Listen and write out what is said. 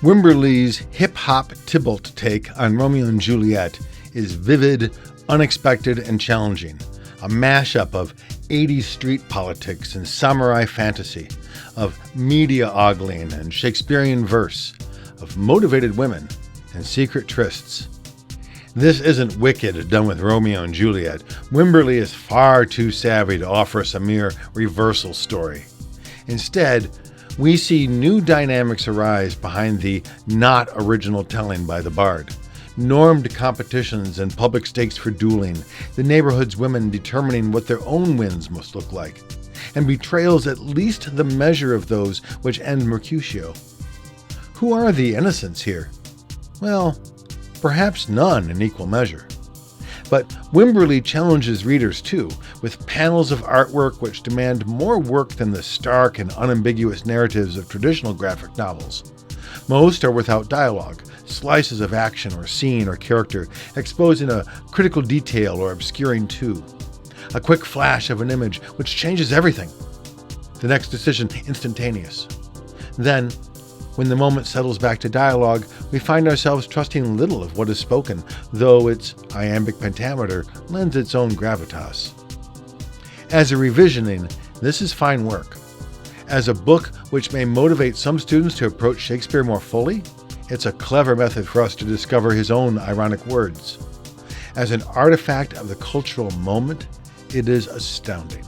Wimberly's hip-hop Tybalt take on Romeo and Juliet is vivid, unexpected, and challenging. A mashup of 80s street politics and samurai fantasy, of media ogling and Shakespearean verse, of motivated women and secret trysts. This isn't Wicked done with Romeo and Juliet. Wimberly is far too savvy to offer us a mere reversal story. Instead, we see new dynamics arise behind the not original telling by the bard. Normed competitions and public stakes for dueling, the neighborhood's women determining what their own wins must look like, and betrayals at least the measure of those which end Mercutio. Who are the innocents here? Well, perhaps none in equal measure. But Wimberly challenges readers too, with panels of artwork which demand more work than the stark and unambiguous narratives of traditional graphic novels. Most are without dialogue, slices of action or scene or character exposing a critical detail or obscuring two. A quick flash of an image which changes everything. The next decision instantaneous. Then, when the moment settles back to dialogue, we find ourselves trusting little of what is spoken, though its iambic pentameter lends its own gravitas. As a revisioning, this is fine work. As a book which may motivate some students to approach Shakespeare more fully, it's a clever method for us to discover his own ironic words. As an artifact of the cultural moment, it is astounding.